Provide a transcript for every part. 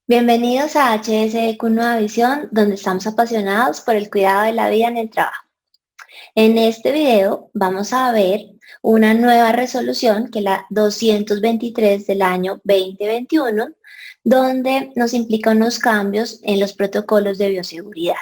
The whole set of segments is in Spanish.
Bienvenidos a HSEQ Nueva Visión, donde estamos apasionados por el cuidado de la vida en el trabajo. En este video vamos a ver una nueva resolución, que es la 223 del año 2021, donde nos implica unos cambios en los protocolos de bioseguridad.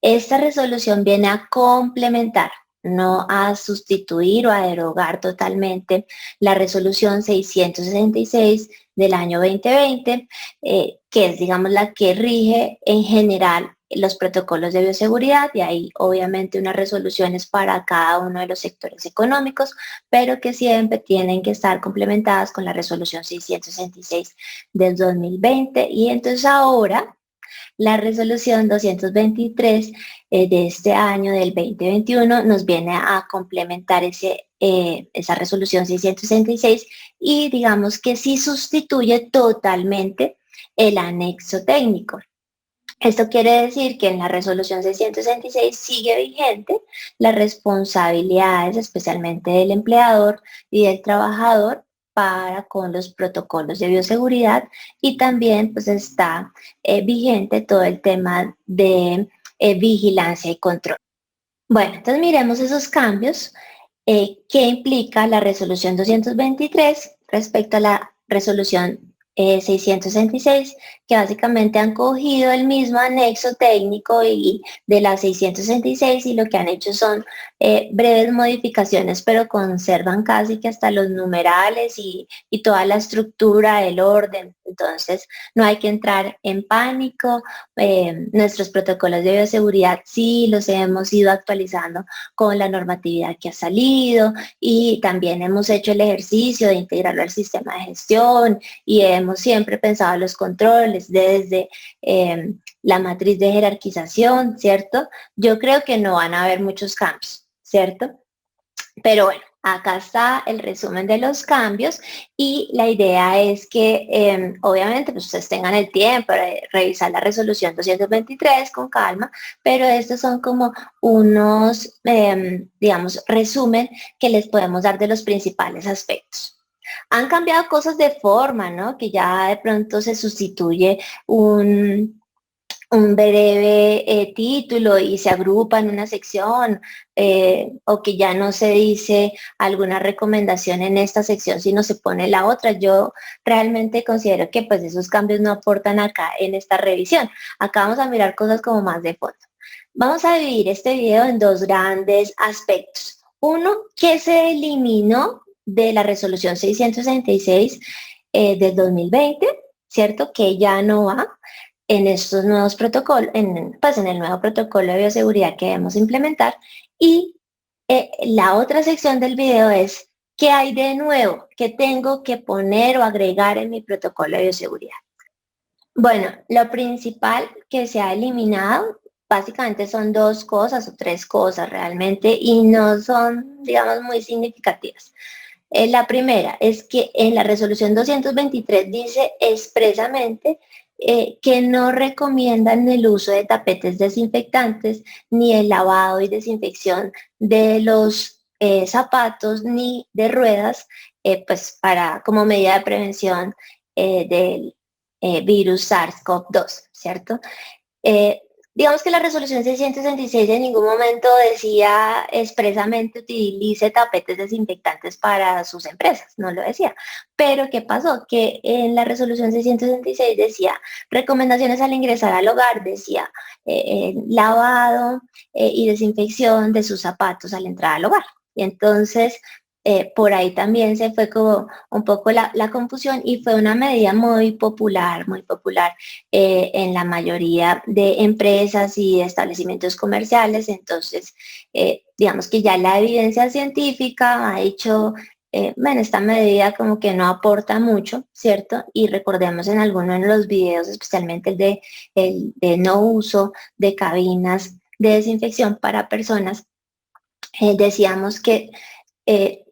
Esta resolución viene a complementar, no a sustituir o a derogar totalmente la resolución 666 del año 2020, que es, digamos, la que rige en general los protocolos de bioseguridad, y hay obviamente unas resoluciones para cada uno de los sectores económicos, pero que siempre tienen que estar complementadas con la resolución 666 del 2020. Y entonces ahora la resolución 223 de este año, del 2021, nos viene a complementar esa resolución 666, y digamos que sí sustituye totalmente el anexo técnico. Esto quiere decir que en la resolución 666 sigue vigente las responsabilidades, especialmente del empleador y del trabajador, para con los protocolos de bioseguridad, y también pues está vigente todo el tema de vigilancia y control. Bueno, entonces miremos esos cambios que implica la resolución 223 respecto a la resolución 666, que básicamente han cogido el mismo anexo técnico y de la 666, y lo que han hecho son breves modificaciones, pero conservan casi que hasta los numerales y toda la estructura, el orden. Entonces no hay que entrar en pánico. Nuestros protocolos de bioseguridad sí los hemos ido actualizando con la normatividad que ha salido, y también hemos hecho el ejercicio de integrarlo al sistema de gestión, y hemos siempre pensado los controles desde la matriz de jerarquización, ¿cierto? Yo creo que no van a haber muchos cambios, ¿cierto? Pero bueno, acá está el resumen de los cambios, y la idea es que obviamente pues ustedes tengan el tiempo de revisar la resolución 223 con calma, pero estos son como unos, digamos, resumen que les podemos dar de los principales aspectos. Han cambiado cosas de forma, ¿no? Que ya de pronto se sustituye un breve título y se agrupa en una sección, o que ya no se dice alguna recomendación en esta sección, sino se pone la otra. Yo realmente considero que pues esos cambios no aportan acá en esta revisión. Acá vamos a mirar cosas como más de fondo. Vamos a dividir este video en dos grandes aspectos. Uno, que se eliminó de la resolución 666 del 2020, ¿cierto? Que ya no va en estos nuevos protocolos, pues en el nuevo protocolo de bioseguridad que debemos implementar. Y la otra sección del video es: ¿qué hay de nuevo? ¿Qué tengo que poner o agregar en mi protocolo de bioseguridad? Bueno, lo principal que se ha eliminado básicamente son dos cosas o tres cosas realmente, y no son, digamos, muy significativas. La primera es que en la resolución 223 dice expresamente que no recomiendan el uso de tapetes desinfectantes, ni el lavado y desinfección de los zapatos ni de ruedas, pues para, como medida de prevención del virus SARS-CoV-2, ¿cierto? Eh, digamos que la resolución 666 en ningún momento decía expresamente utilice tapetes desinfectantes para sus empresas, no lo decía. Pero ¿qué pasó? Que en la resolución 666 decía recomendaciones al ingresar al hogar, decía lavado y desinfección de sus zapatos al entrar al hogar. Y entonces por ahí también se fue como un poco la confusión, y fue una medida muy popular en la mayoría de empresas y establecimientos comerciales. Entonces, digamos que ya la evidencia científica ha hecho, bueno, esta medida como que no aporta mucho, ¿cierto? Y recordemos en algunos de los videos, especialmente el de no uso de cabinas de desinfección para personas, decíamos que eh,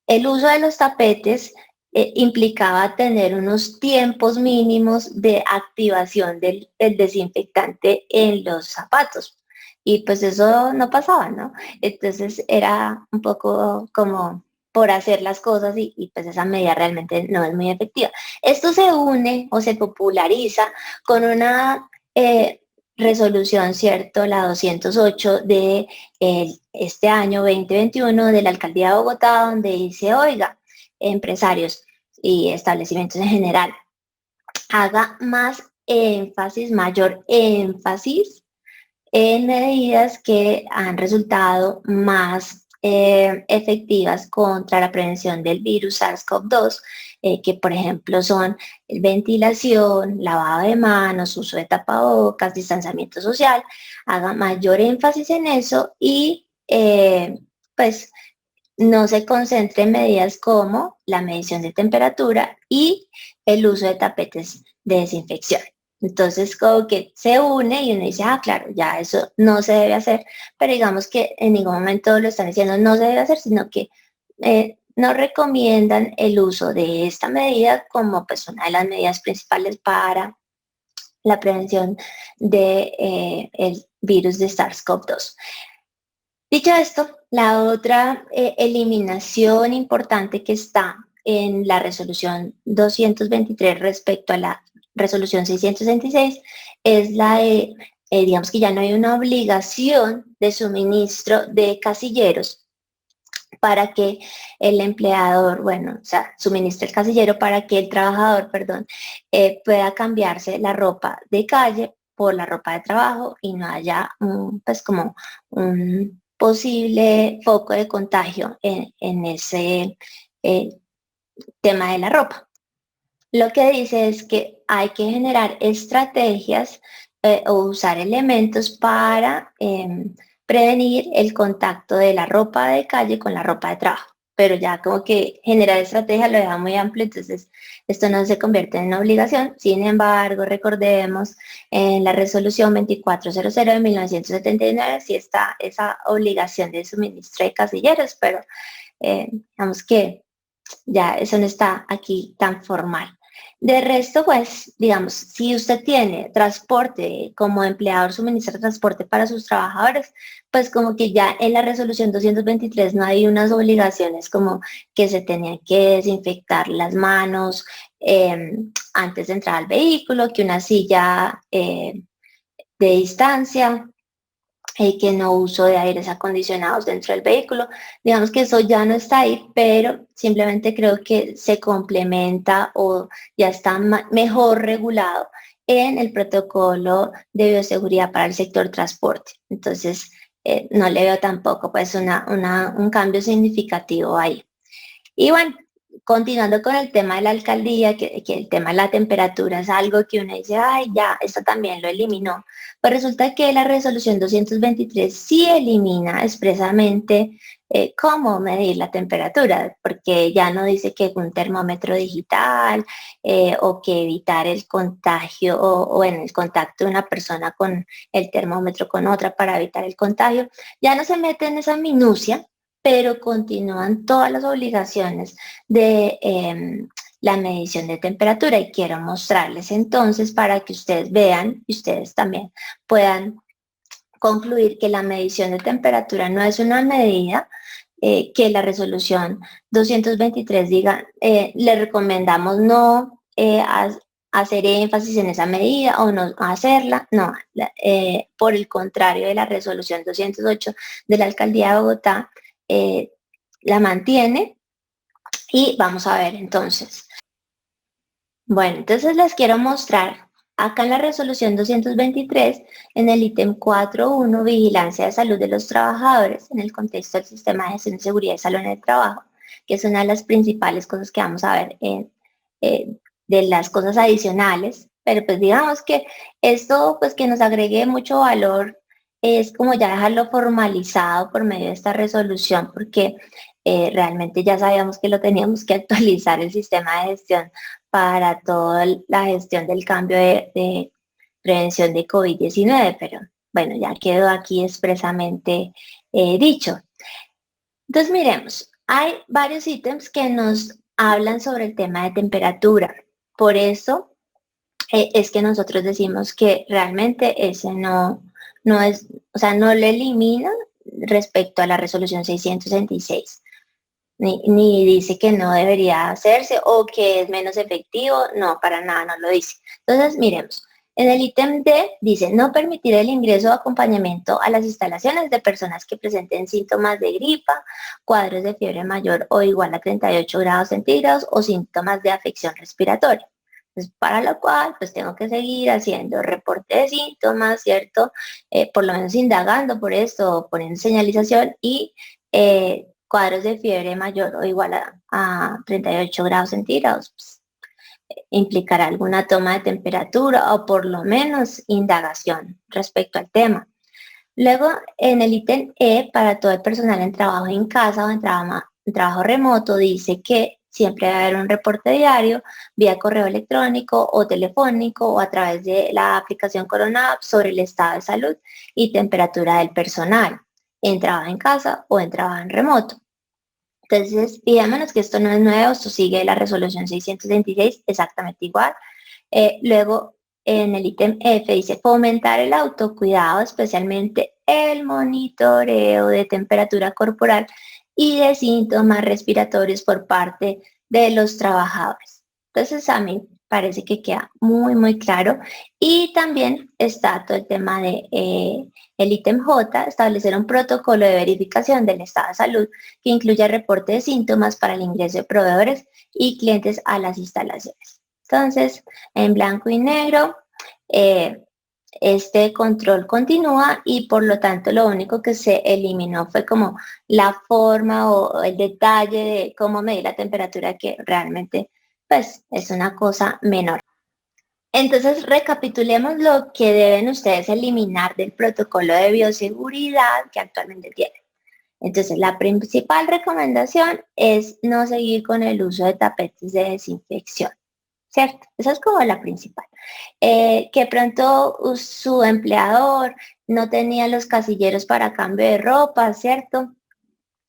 el uso de los tapetes implicaba tener unos tiempos mínimos de activación del desinfectante en los zapatos. Y pues eso no pasaba, ¿no? Entonces era un poco como por hacer las cosas y pues esa medida realmente no es muy efectiva. Esto se une o se populariza con una resolución, ¿cierto? La 208 de este año 2021 de la Alcaldía de Bogotá, donde dice, oiga, empresarios y establecimientos en general, haga más énfasis, mayor énfasis en medidas que han resultado más efectivas contra la prevención del virus SARS-CoV-2, que por ejemplo son ventilación, lavado de manos, uso de tapabocas, distanciamiento social. Haga mayor énfasis en eso y pues no se concentre en medidas como la medición de temperatura y el uso de tapetes de desinfección. Entonces, como que se une y uno dice, ah, claro, ya eso no se debe hacer, pero digamos que en ningún momento lo están diciendo no se debe hacer, sino que no recomiendan el uso de esta medida como pues una de las medidas principales para la prevención de el virus de SARS-CoV-2. Dicho esto, la otra eliminación importante que está en la resolución 223 respecto a la resolución 666 es la de, digamos que ya no hay una obligación de suministro de casilleros para que el empleador, bueno, o sea, suministre el casillero para que el trabajador, perdón, pueda cambiarse la ropa de calle por la ropa de trabajo y no haya pues como un posible foco de contagio en ese eh, tema de la ropa. Lo que dice es que hay que generar estrategias o usar elementos para prevenir el contacto de la ropa de calle con la ropa de trabajo. Pero ya como que generar estrategia lo deja muy amplio, entonces esto no se convierte en una obligación. Sin embargo, recordemos en la resolución 2400 de 1979 sí está esa obligación de suministro de casilleros, pero digamos que ya eso no está aquí tan formal. De resto, pues, digamos, si usted tiene transporte como empleador, suministra transporte para sus trabajadores, pues como que ya en la resolución 223 no hay unas obligaciones como que se tenían que desinfectar las manos antes de entrar al vehículo, que una silla de distancia, que no uso de aires acondicionados dentro del vehículo. Digamos que eso ya no está ahí, pero simplemente creo que se complementa o ya está mejor regulado en el protocolo de bioseguridad para el sector transporte. Entonces, no le veo tampoco pues un cambio significativo ahí. Y bueno, continuando con el tema de la alcaldía, que el tema de la temperatura es algo que uno dice, ay, ya, esto también lo eliminó. Pues resulta que la resolución 223 sí elimina expresamente cómo medir la temperatura, porque ya no dice que un termómetro digital o que evitar el contagio o bueno, el contacto de una persona con el termómetro con otra para evitar el contagio. Ya no se mete en esa minucia, pero continúan todas las obligaciones de la medición de temperatura y quiero mostrarles entonces para que ustedes vean y ustedes también puedan concluir que la medición de temperatura no es una medida que la resolución 223 diga, le recomendamos no hacer énfasis en esa medida o no hacerla, no, por el contrario de la resolución 208 de la Alcaldía de Bogotá, la mantiene y vamos a ver entonces. Bueno, entonces les quiero mostrar acá en la resolución 223, en el ítem 4.1, vigilancia de salud de los trabajadores en el contexto del sistema de gestión de seguridad y salud en el trabajo, que es una de las principales cosas que vamos a ver de las cosas adicionales, pero pues digamos que esto pues que nos agregue mucho valor es como ya dejarlo formalizado por medio de esta resolución, porque realmente ya sabíamos que lo teníamos que actualizar el sistema de gestión para toda la gestión del cambio de prevención de COVID-19, pero bueno, ya quedó aquí expresamente dicho. Entonces miremos, hay varios ítems que nos hablan sobre el tema de temperatura. Por eso es que nosotros decimos que realmente ese no es, o sea, no lo elimina respecto a la resolución 666. ni dice que no debería hacerse o que es menos efectivo, no, para nada no lo dice. Entonces, miremos. En el ítem D dice no permitir el ingreso o acompañamiento a las instalaciones de personas que presenten síntomas de gripa, cuadros de fiebre mayor o igual a 38 grados centígrados o síntomas de afección respiratoria. Entonces, para lo cual, pues tengo que seguir haciendo reporte de síntomas, ¿cierto? Por lo menos indagando por esto, poniendo señalización y cuadros de fiebre mayor o igual a 38 grados centígrados. Pues, implicará alguna toma de temperatura o por lo menos indagación respecto al tema. Luego, en el ítem E, para todo el personal en trabajo en casa o en trabajo remoto, dice que siempre debe haber un reporte diario vía correo electrónico o telefónico o a través de la aplicación Corona App sobre el estado de salud y temperatura del personal en trabajo en casa o en trabajo en remoto. Entonces, fijémonos que esto no es nuevo, esto sigue la resolución 626 exactamente igual. Luego, en el ítem F dice fomentar el autocuidado, especialmente el monitoreo de temperatura corporal y de síntomas respiratorios por parte de los trabajadores. Entonces, a mí parece que queda muy, muy claro. Y también está todo el tema de el ítem J, establecer un protocolo de verificación del estado de salud que incluya reporte de síntomas para el ingreso de proveedores y clientes a las instalaciones. Entonces, en blanco y negro, este control continúa y por lo tanto lo único que se eliminó fue como la forma o el detalle de cómo medir la temperatura, que realmente pues es una cosa menor. Entonces, recapitulemos lo que deben ustedes eliminar del protocolo de bioseguridad que actualmente tienen. Entonces, la principal recomendación es no seguir con el uso de tapetes de desinfección, ¿cierto? Esa es como la principal. Que pronto su empleador no tenía los casilleros para cambio de ropa, ¿cierto?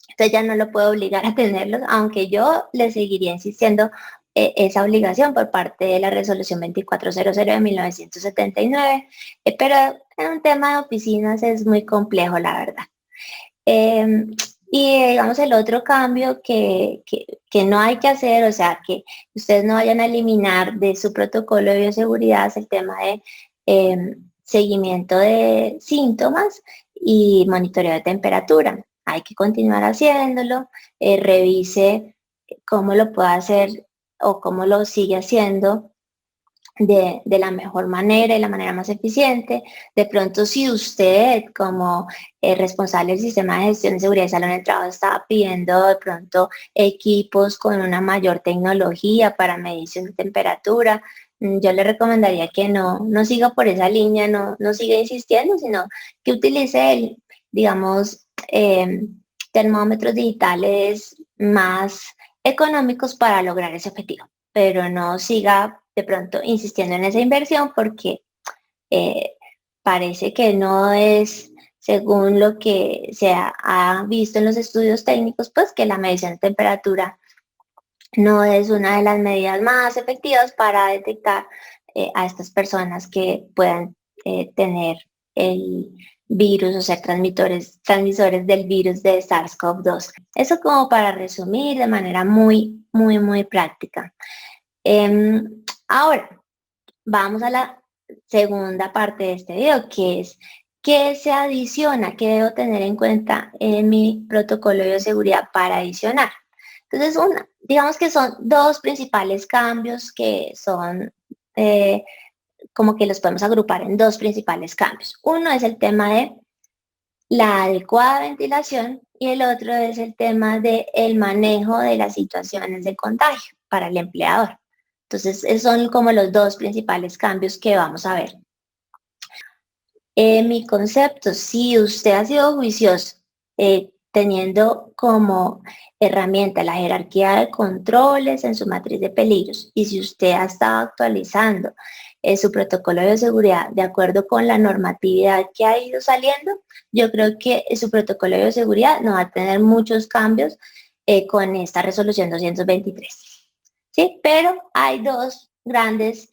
Entonces ya no lo puedo obligar a tenerlos, aunque yo le seguiría insistiendo esa obligación por parte de la resolución 2400 de 1979, pero en un tema de oficinas es muy complejo, la verdad. Y digamos el otro cambio que no hay que hacer, o sea, que ustedes no vayan a eliminar de su protocolo de bioseguridad es el tema de seguimiento de síntomas y monitoreo de temperatura. Hay que continuar haciéndolo, revise cómo lo puede hacer o cómo lo sigue haciendo de la mejor manera y la manera más eficiente. De pronto, si usted como responsable del sistema de gestión de seguridad y salud en el trabajo está pidiendo de pronto equipos con una mayor tecnología para medición de temperatura, yo le recomendaría que no siga por esa línea, no siga insistiendo, sino que utilice digamos, termómetros digitales más económicos para lograr ese objetivo, pero no siga de pronto insistiendo en esa inversión porque parece que no es, según lo que se ha visto en los estudios técnicos, pues que la medición de temperatura no es una de las medidas más efectivas para detectar a estas personas que puedan tener el virus o ser transmisores del virus de SARS-CoV-2. Eso como para resumir de manera muy, muy, muy práctica. Ahora, vamos a la segunda parte de este video, que es qué se adiciona, qué debo tener en cuenta en mi protocolo de bioseguridad para adicionar. Entonces, digamos que son dos principales cambios que son como que los podemos agrupar en dos principales cambios. Uno es el tema de la adecuada ventilación y el otro es el tema del manejo de las situaciones de contagio para el empleador. Entonces, esos son como los dos principales cambios que vamos a ver. Mi concepto, si usted ha sido juicioso teniendo como herramienta la jerarquía de controles en su matriz de peligros y si usted ha estado actualizando su protocolo de seguridad de acuerdo con la normatividad que ha ido saliendo, yo creo que su protocolo de seguridad no va a tener muchos cambios con esta resolución 223. ¿Sí? Pero hay dos grandes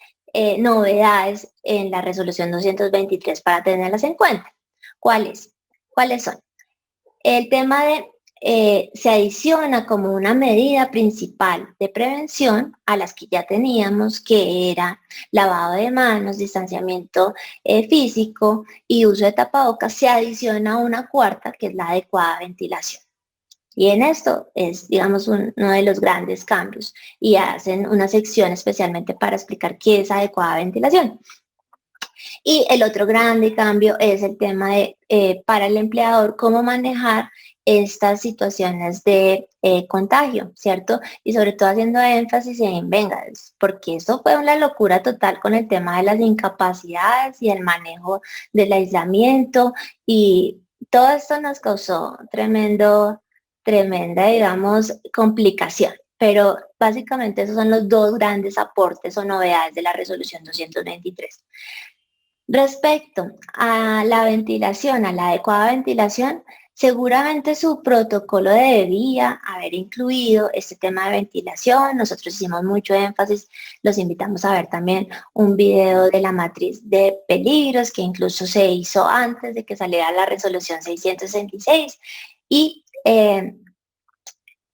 novedades en la resolución 223 para tenerlas en cuenta. ¿Cuáles son? El tema de se adiciona como una medida principal de prevención a las que ya teníamos, que era lavado de manos, distanciamiento físico y uso de tapabocas. Se adiciona una cuarta, que es la adecuada ventilación. Y en esto es, digamos, uno de los grandes cambios, y hacen una sección especialmente para explicar qué es adecuada ventilación. Y el otro grande cambio es el tema de, para el empleador, cómo manejar estas situaciones de contagio, ¿cierto? Y sobre todo haciendo énfasis en, venga, porque eso fue una locura total con el tema de las incapacidades y el manejo del aislamiento, y todo esto nos causó tremenda, digamos, complicación. Pero básicamente esos son los dos grandes aportes o novedades de la resolución 223. Respecto a la ventilación, a la adecuada ventilación, seguramente su protocolo debería haber incluido este tema de ventilación. Nosotros hicimos mucho énfasis, los invitamos a ver también un video de la matriz de peligros que incluso se hizo antes de que saliera la resolución 666, y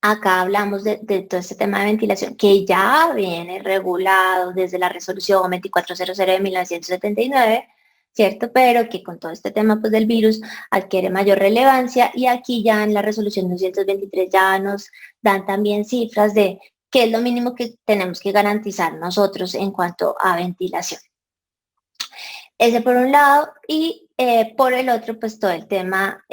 acá hablamos de todo este tema de ventilación que ya viene regulado desde la resolución 2400 de 1979, ¿cierto? Pero que con todo este tema pues, del virus adquiere mayor relevancia, y aquí ya en la resolución 223 ya nos dan también cifras de qué es lo mínimo que tenemos que garantizar nosotros en cuanto a ventilación. Ese por un lado, y por el otro pues todo el tema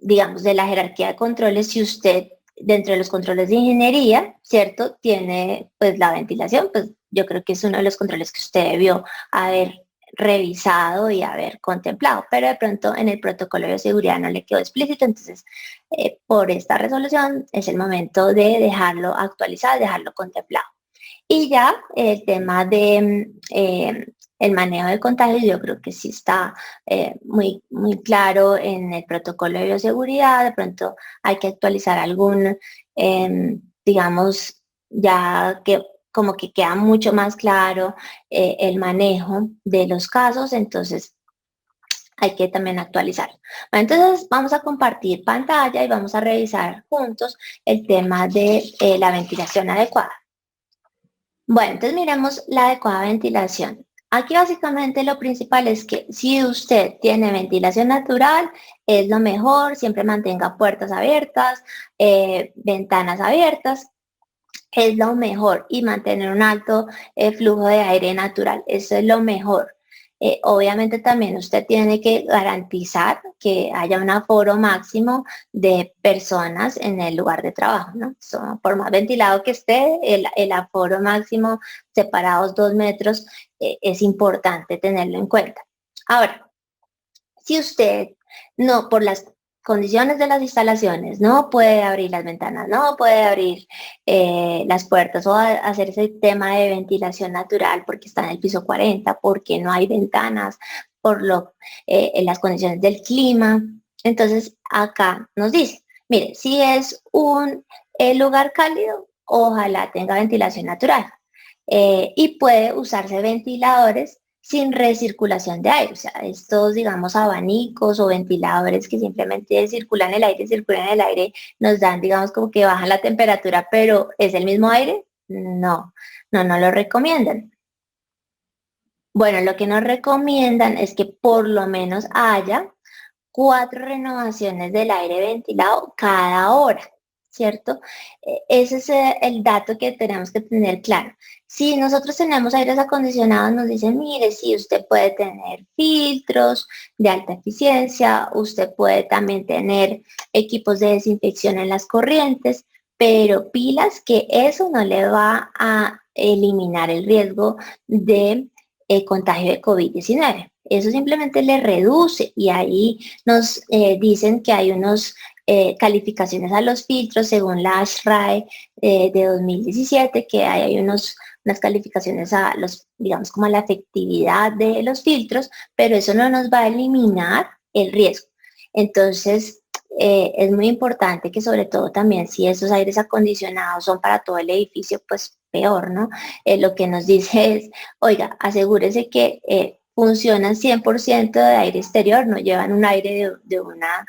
digamos, de la jerarquía de controles. Si usted, dentro de los controles de ingeniería, ¿cierto?, tiene pues la ventilación, pues yo creo que es uno de los controles que usted debió haber revisado y haber contemplado, pero de pronto en el protocolo de seguridad no le quedó explícito. Entonces por esta resolución es el momento de dejarlo actualizado, dejarlo contemplado. Y ya el tema de el manejo del contagio, yo creo que sí está muy claro en el protocolo de bioseguridad. De pronto hay que actualizar algún, digamos, ya que como que queda mucho más claro el manejo de los casos, entonces hay que también actualizar. Bueno, entonces vamos a compartir pantalla y vamos a revisar juntos el tema de la ventilación adecuada. Bueno, entonces miremos la adecuada ventilación. Aquí básicamente lo principal es que si usted tiene ventilación natural, es lo mejor. Siempre mantenga puertas abiertas, ventanas abiertas, es lo mejor, y mantener un alto flujo de aire natural, eso es lo mejor. Obviamente también usted tiene que garantizar que haya un aforo máximo de personas en el lugar de trabajo, ¿no? Por más ventilado que esté, el aforo máximo, separados 2 metros, es importante tenerlo en cuenta. Ahora, si usted no, por las condiciones de las instalaciones, no puede abrir las ventanas, no puede abrir las puertas o hacer ese tema de ventilación natural porque está en el piso 40, porque no hay ventanas, por las condiciones del clima. Entonces acá nos dice, mire, si es un lugar cálido, ojalá tenga ventilación natural, y puede usarse ventiladores sin recirculación de aire. O sea, estos, digamos, abanicos o ventiladores que simplemente circulan el aire, nos dan, digamos, como que bajan la temperatura, pero ¿es el mismo aire? No, no lo recomiendan. Bueno, lo que nos recomiendan es que por lo menos haya 4 renovaciones del aire ventilado cada hora, ¿cierto? Ese es el dato que tenemos que tener claro. Si nosotros tenemos aires acondicionados, nos dicen, mire, sí, usted puede tener filtros de alta eficiencia, usted puede también tener equipos de desinfección en las corrientes, pero pilas que eso no le va a eliminar el riesgo de contagio de COVID-19. Eso simplemente le reduce, y ahí nos dicen que hay unos calificaciones a los filtros según la ASHRAE de 2017, que hay unas calificaciones a los, digamos, como a la efectividad de los filtros, pero eso no nos va a eliminar el riesgo. Entonces, es muy importante que, sobre todo también si esos aires acondicionados son para todo el edificio, pues peor, ¿no? Lo que nos dice es, oiga, asegúrese que funcionan 100% de aire exterior, no llevan un aire de una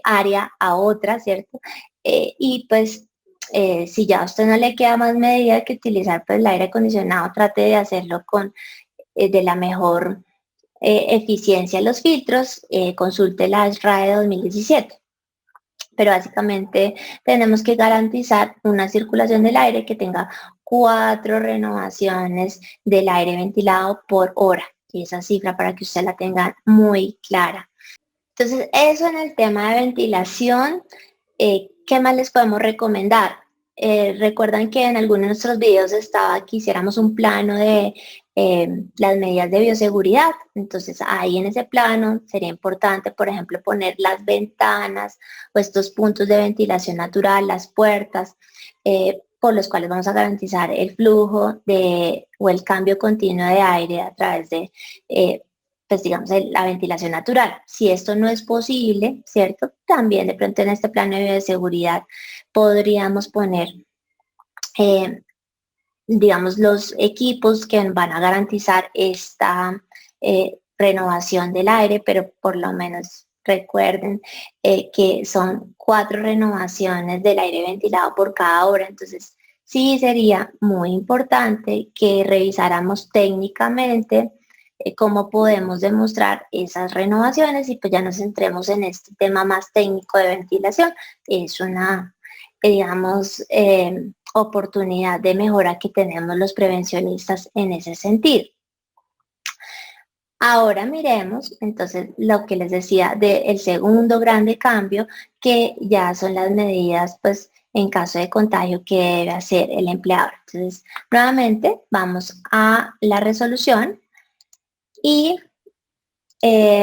área a otra, ¿cierto? Y pues si ya a usted no le queda más medida que utilizar pues el aire acondicionado, trate de hacerlo con de la mejor eficiencia de los filtros, consulte la SRAE 2017. Pero básicamente tenemos que garantizar una circulación del aire que tenga 4 renovaciones del aire ventilado por hora. Y esa cifra para que usted la tenga muy clara. Entonces, eso en el tema de ventilación. ¿Qué más les podemos recomendar? Recuerdan que en algunos de nuestros videos estaba que hiciéramos un plano de las medidas de bioseguridad. Entonces ahí en ese plano sería importante, por ejemplo, poner las ventanas o estos puntos de ventilación natural, las puertas, por los cuales vamos a garantizar el flujo o el cambio continuo de aire a través de pues digamos, la ventilación natural. Si esto no es posible, ¿cierto? También de pronto en este plano de bioseguridad podríamos poner, digamos, los equipos que van a garantizar esta renovación del aire, pero por lo menos recuerden que son 4 renovaciones del aire ventilado por cada hora. Entonces, sí sería muy importante que revisáramos técnicamente cómo podemos demostrar esas renovaciones y pues ya nos centremos en este tema más técnico de ventilación. Es una, digamos, oportunidad de mejora que tenemos los prevencionistas en ese sentido. Ahora miremos entonces lo que les decía del segundo grande cambio, que ya son las medidas pues en caso de contagio que debe hacer el empleador. Entonces, nuevamente vamos a la resolución y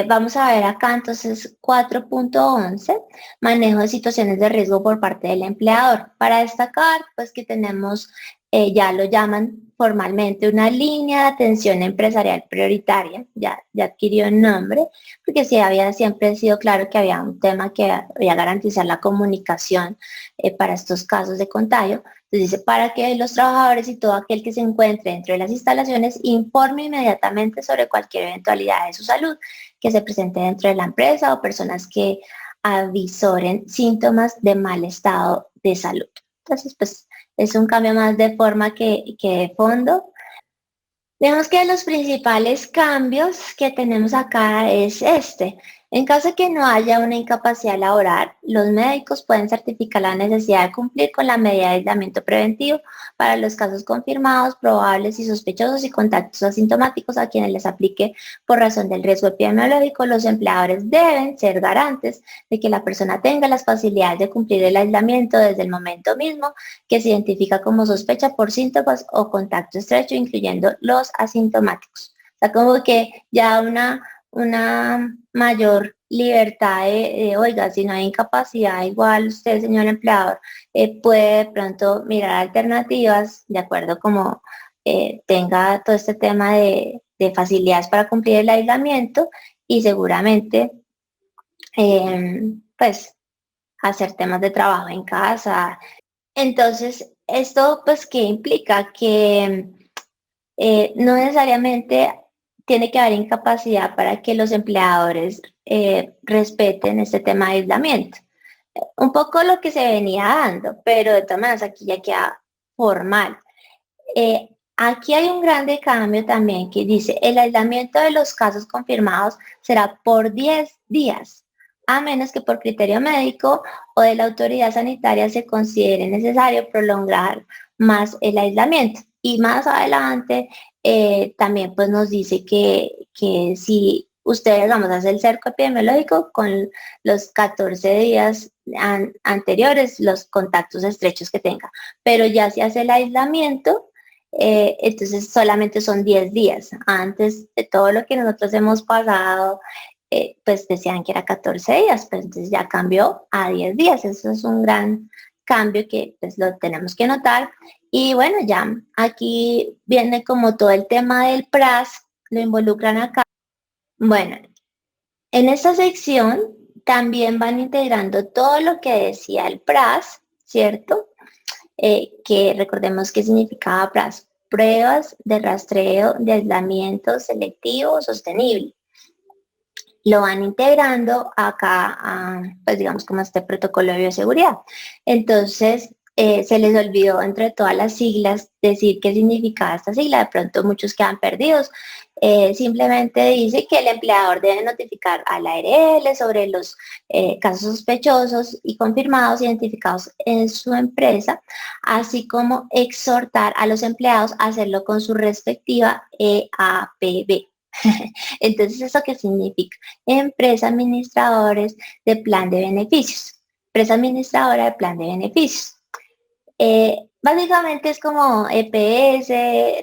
vamos a ver acá entonces 4.11, manejo de situaciones de riesgo por parte del empleador. Para destacar, pues que tenemos, ya lo llaman formalmente una línea de atención empresarial prioritaria, ya adquirió el nombre, porque sí había siempre sido claro que había un tema que había garantizar la comunicación para estos casos de contagio. Entonces dice, para que los trabajadores y todo aquel que se encuentre dentro de las instalaciones informe inmediatamente sobre cualquier eventualidad de su salud que se presente dentro de la empresa o personas que avisoren síntomas de mal estado de salud. Entonces, pues es un cambio más de forma que de fondo. Vemos que los principales cambios que tenemos acá es este. En caso de que no haya una incapacidad laboral, los médicos pueden certificar la necesidad de cumplir con la medida de aislamiento preventivo para los casos confirmados, probables y sospechosos y contactos asintomáticos a quienes les aplique por razón del riesgo epidemiológico. Los empleadores deben ser garantes de que la persona tenga las facilidades de cumplir el aislamiento desde el momento mismo que se identifica como sospecha por síntomas o contacto estrecho, incluyendo los asintomáticos. O sea, como que ya una mayor libertad oiga, si no hay incapacidad, igual usted, señor empleador, puede de pronto mirar alternativas de acuerdo como tenga todo este tema de facilidades para cumplir el aislamiento y seguramente pues hacer temas de trabajo en casa. Entonces, esto pues que implica que no necesariamente tiene que haber incapacidad para que los empleadores respeten este tema de aislamiento. Un poco lo que se venía dando, pero de todas maneras aquí ya queda formal. Aquí hay un grande cambio también que dice, el aislamiento de los casos confirmados será por 10 días, a menos que por criterio médico o de la autoridad sanitaria se considere necesario prolongar más el aislamiento. Y más adelante también pues nos dice que si usted, digamos, hace el cerco epidemiológico con los 14 días anteriores, los contactos estrechos que tenga, pero ya si hace el aislamiento, entonces solamente son 10 días. Antes de todo lo que nosotros hemos pasado, pues decían que era 14 días, pero entonces ya cambió a 10 días. Eso es un gran cambio que pues lo tenemos que notar. Y bueno, ya aquí viene como todo el tema del PRAS, lo involucran acá. Bueno, en esta sección también van integrando todo lo que decía el PRAS, ¿cierto? Que recordemos qué significaba PRAS, pruebas de rastreo de aislamiento selectivo sostenible. lo van integrando acá a, pues digamos, como este protocolo de bioseguridad. Entonces, se les olvidó entre todas las siglas decir qué significaba esta sigla, de pronto muchos quedan perdidos. Simplemente dice que el empleador debe notificar al ARL sobre los casos sospechosos y confirmados identificados en su empresa, así como exhortar a los empleados a hacerlo con su respectiva EAPB. Entonces, ¿eso qué significa? Empresa administradores de plan de beneficios. Empresa administradora de plan de beneficios. Básicamente es como EPS,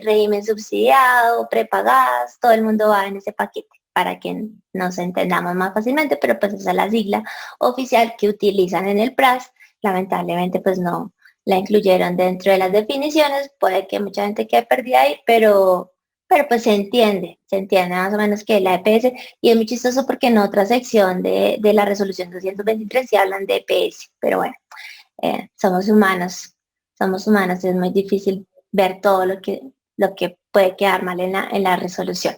régimen subsidiado, prepagadas, todo el mundo va en ese paquete para que nos entendamos más fácilmente, pero pues esa es la sigla oficial que utilizan en el PRAS. Lamentablemente pues no la incluyeron dentro de las definiciones, puede que mucha gente quede perdida ahí, pero pues se entiende más o menos que la EPS, y es muy chistoso porque en otra sección de la resolución 223 se hablan de EPS, pero bueno, somos humanos, es muy difícil ver todo lo que puede quedar mal en la resolución.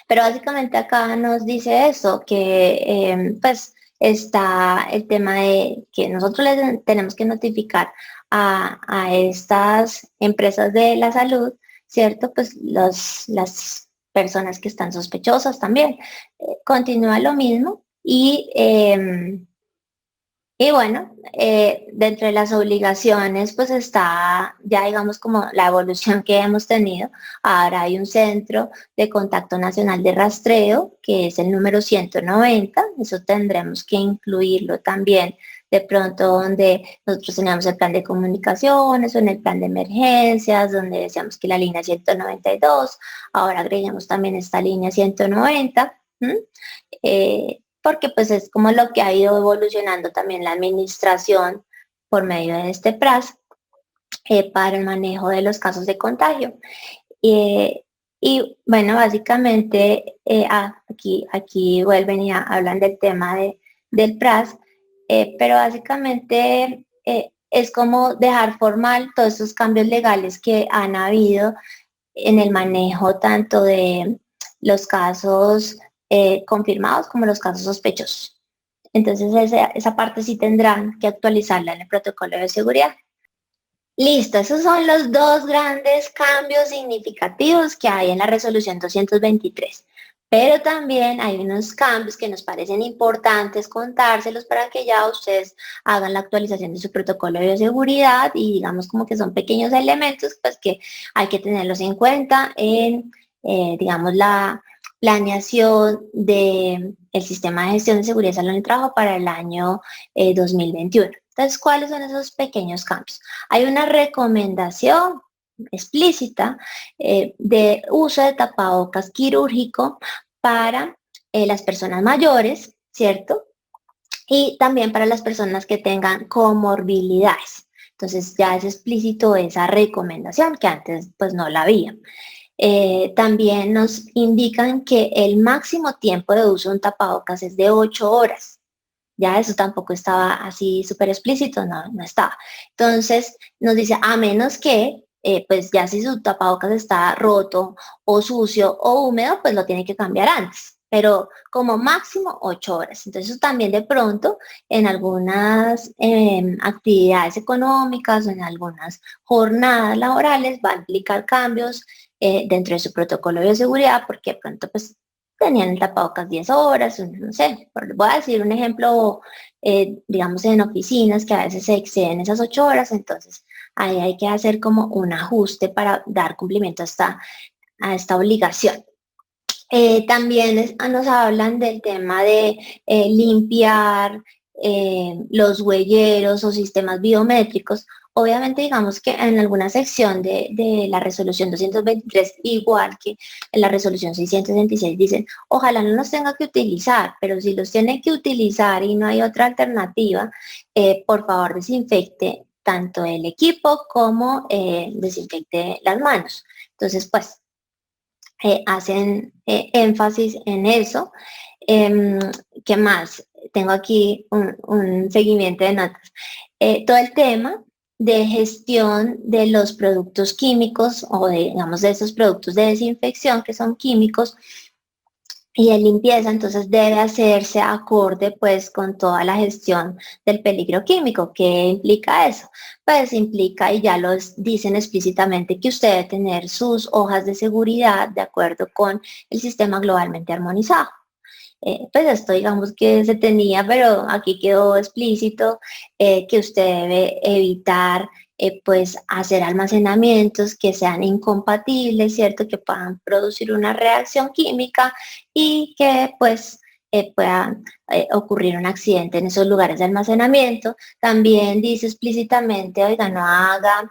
Pero básicamente acá nos dice eso, que pues está el tema de que nosotros les tenemos que notificar a estas empresas de la salud, ¿cierto? Pues las personas que están sospechosas también. Continúa lo mismo y bueno, dentro de las obligaciones, pues está ya digamos como la evolución que hemos tenido. Ahora hay un centro de contacto nacional de rastreo, que es el número 190, eso tendremos que incluirlo también de pronto donde nosotros teníamos el plan de comunicaciones o en el plan de emergencias, donde decíamos que la línea 192, ahora agregamos también esta línea 190. Porque pues es como lo que ha ido evolucionando también la administración por medio de este PRAS para el manejo de los casos de contagio. Y bueno, básicamente aquí vuelven y hablan del tema del PRAS, pero básicamente es como dejar formal todos esos cambios legales que han habido en el manejo tanto de los casos confirmados como los casos sospechosos. Entonces esa parte sí tendrán que actualizarla en el protocolo de seguridad. Listo, esos son los dos grandes cambios significativos que hay en la resolución 223. Pero también hay unos cambios que nos parecen importantes contárselos para que ya ustedes hagan la actualización de su protocolo de bioseguridad y digamos como que son pequeños elementos pues que hay que tenerlos en cuenta en, digamos, la planeación del sistema de gestión de seguridad y salud en el trabajo para el año 2021. Entonces, ¿cuáles son esos pequeños cambios? Hay una recomendación explícita de uso de tapabocas quirúrgico para las personas mayores, ¿cierto? Y también para las personas que tengan comorbilidades. Entonces ya es explícito esa recomendación que antes pues no la había. También nos indican que el máximo tiempo de uso de un tapabocas es de 8 horas. Ya eso tampoco estaba así súper explícito, no estaba. Entonces nos dice, a menos que, pues ya si su tapabocas está roto o sucio o húmedo, pues lo tiene que cambiar antes, pero como máximo 8 horas. Entonces eso también de pronto en algunas actividades económicas o en algunas jornadas laborales va a implicar cambios dentro de su protocolo de bioseguridad, porque de pronto pues tenían el tapabocas 10 horas, no sé, voy a decir un ejemplo, digamos en oficinas que a veces se exceden esas 8 horas, entonces ahí hay que hacer como un ajuste para dar cumplimiento a esta obligación. También nos hablan del tema de limpiar los huelleros o sistemas biométricos. Obviamente, digamos que en alguna sección de la resolución 223, igual que en la resolución 666, dicen, ojalá no los tenga que utilizar, pero si los tiene que utilizar y no hay otra alternativa, por favor desinfecte tanto el equipo como desinfecte las manos. Entonces, pues, hacen énfasis en eso. ¿Qué más? Tengo aquí un seguimiento de notas. Todo el tema de gestión de los productos químicos o de, digamos, de esos productos de desinfección que son químicos, y de limpieza, entonces debe hacerse acorde pues con toda la gestión del peligro químico. ¿Qué implica eso? Pues implica, y ya los dicen explícitamente, que usted debe tener sus hojas de seguridad de acuerdo con el sistema globalmente armonizado. Pues esto digamos que se tenía, pero aquí quedó explícito que usted debe evitar pues hacer almacenamientos que sean incompatibles, ¿cierto? Que puedan producir una reacción química y que pues pueda ocurrir un accidente en esos lugares de almacenamiento. También dice explícitamente, oiga, no haga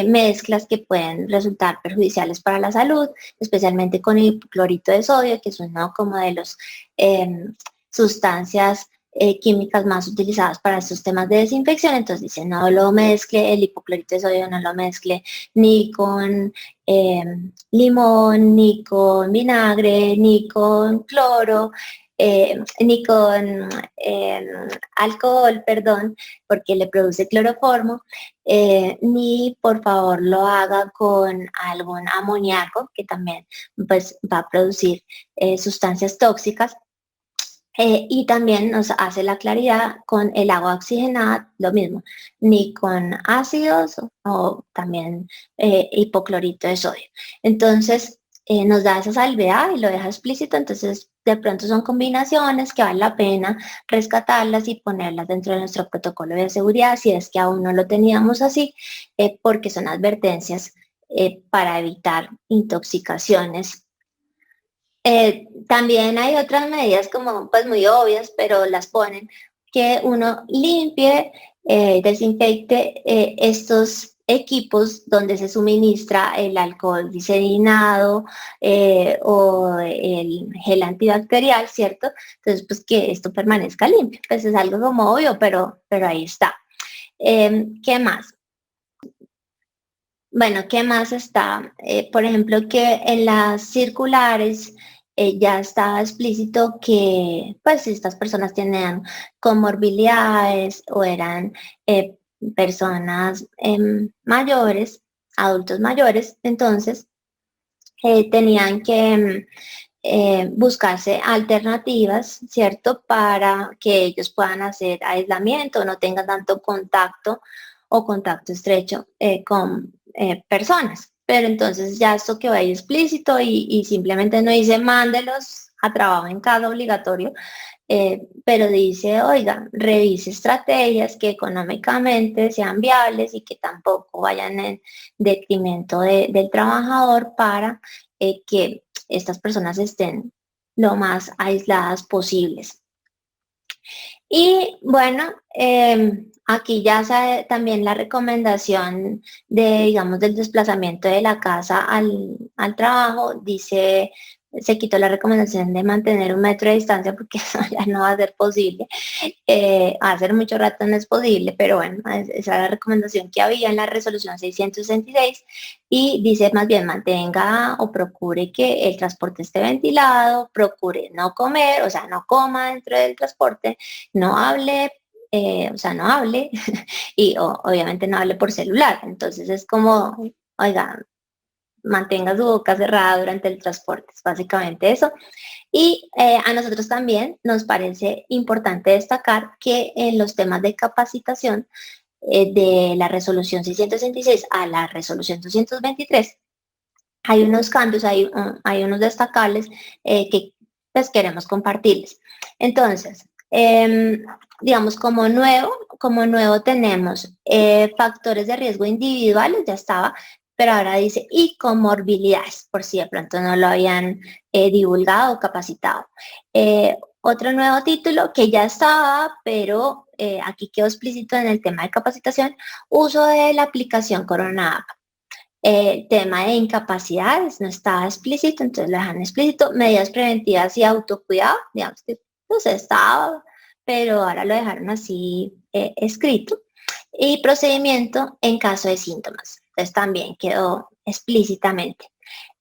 mezclas que pueden resultar perjudiciales para la salud, especialmente con el clorito de sodio, que es uno como de los eh, sustancias químicas más utilizadas para estos temas de desinfección. Entonces dice, no lo mezcle, el hipoclorito de sodio no lo mezcle ni con eh, limón, ni con vinagre, ni con cloro, ni con alcohol, perdón, porque le produce cloroformo, ni por favor lo haga con algún amoníaco, que también pues, va a producir sustancias tóxicas. Y también nos hace la claridad con el agua oxigenada, lo mismo, ni con ácidos o también hipoclorito de sodio. Entonces, nos da esa salvedad y lo deja explícito, entonces de pronto son combinaciones que vale la pena rescatarlas y ponerlas dentro de nuestro protocolo de seguridad, si es que aún no lo teníamos así, porque son advertencias para evitar intoxicaciones. También hay otras medidas como pues muy obvias, pero las ponen, que uno limpie, desinfecte estos equipos donde se suministra el alcohol glicerinado o el gel antibacterial, ¿cierto? Entonces, pues que esto permanezca limpio. Pues es algo como obvio, pero ahí está. ¿Qué más? Bueno, ¿qué más está? Por ejemplo, que en las circulares ya estaba explícito que pues si estas personas tenían comorbilidades o eran eh, personas mayores, adultos mayores, entonces tenían que buscarse alternativas, ¿cierto? Para que ellos puedan hacer aislamiento, no tengan tanto contacto o contacto estrecho con personas. Pero entonces ya esto quedó ahí explícito y simplemente no dice mándelos a trabajo en casa obligatorio, pero dice, oiga, revise estrategias que económicamente sean viables y que tampoco vayan en detrimento del trabajador para que estas personas estén lo más aisladas posibles. Y bueno, aquí ya sabe también la recomendación de, digamos, del desplazamiento de la casa al trabajo. Dice, se quitó la recomendación de mantener 1 metro de distancia porque eso ya no va a ser posible. Hace mucho rato no es posible, pero bueno, esa es la recomendación que había en la resolución 666 y dice más bien mantenga o procure que el transporte esté ventilado, procure no comer, o sea, no coma dentro del transporte, no hable, o sea, no hable y obviamente no hable por celular. Entonces es como, oiga, mantenga su boca cerrada durante el transporte, es básicamente eso. Y a nosotros también nos parece importante destacar que en los temas de capacitación de la resolución 666 a la resolución 223, hay unos cambios, hay unos destacables que pues queremos compartirles. Entonces, digamos, como nuevo tenemos factores de riesgo individuales, ya estaba, pero ahora dice y comorbilidades, por si de pronto no lo habían divulgado o capacitado. Otro nuevo título que ya estaba, pero aquí quedó explícito en el tema de capacitación, uso de la aplicación Corona App. El tema de incapacidades no estaba explícito, entonces lo dejan explícito. Medidas preventivas y autocuidado, digamos que pues estaba, pero ahora lo dejaron así escrito. Y procedimiento en caso de síntomas. Entonces también quedó explícitamente.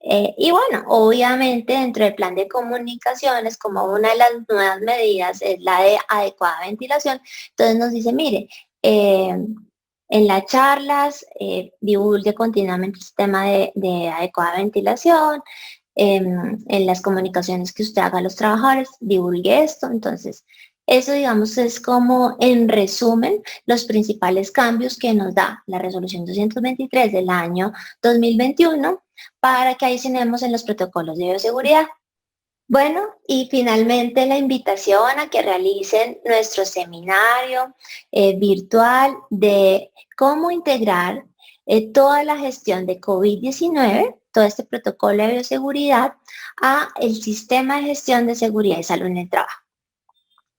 Y bueno, obviamente dentro del plan de comunicaciones, como una de las nuevas medidas es la de adecuada ventilación, entonces nos dice, mire, en las charlas divulgue continuamente el sistema de adecuada ventilación, en las comunicaciones que usted haga a los trabajadores, divulgue esto. Entonces, eso, digamos, es como en resumen los principales cambios que nos da la resolución 223 del año 2021 para que adicionemos en los protocolos de bioseguridad. Bueno, y finalmente la invitación a que realicen nuestro seminario virtual de cómo integrar toda la gestión de COVID-19, todo este protocolo de bioseguridad, a el sistema de gestión de seguridad y salud en el trabajo.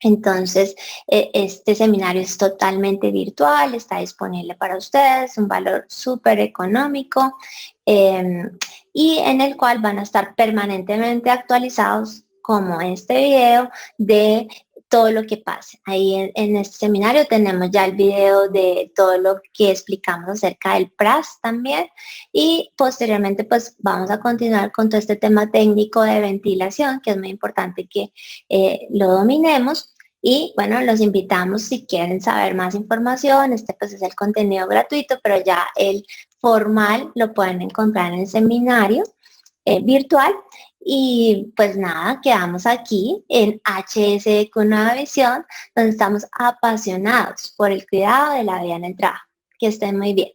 Entonces, este seminario es totalmente virtual, está disponible para ustedes, un valor súper económico y en el cual van a estar permanentemente actualizados, como este video, de todo lo que pase. Ahí en este seminario tenemos ya el video de todo lo que explicamos acerca del PRAS también y posteriormente pues vamos a continuar con todo este tema técnico de ventilación, que es muy importante que lo dominemos. Y bueno, los invitamos si quieren saber más información, este pues es el contenido gratuito, pero ya el formal lo pueden encontrar en el seminario virtual. Y pues nada, quedamos aquí en HS con Nueva Visión, donde estamos apasionados por el cuidado de la vida en el trabajo. Que estén muy bien.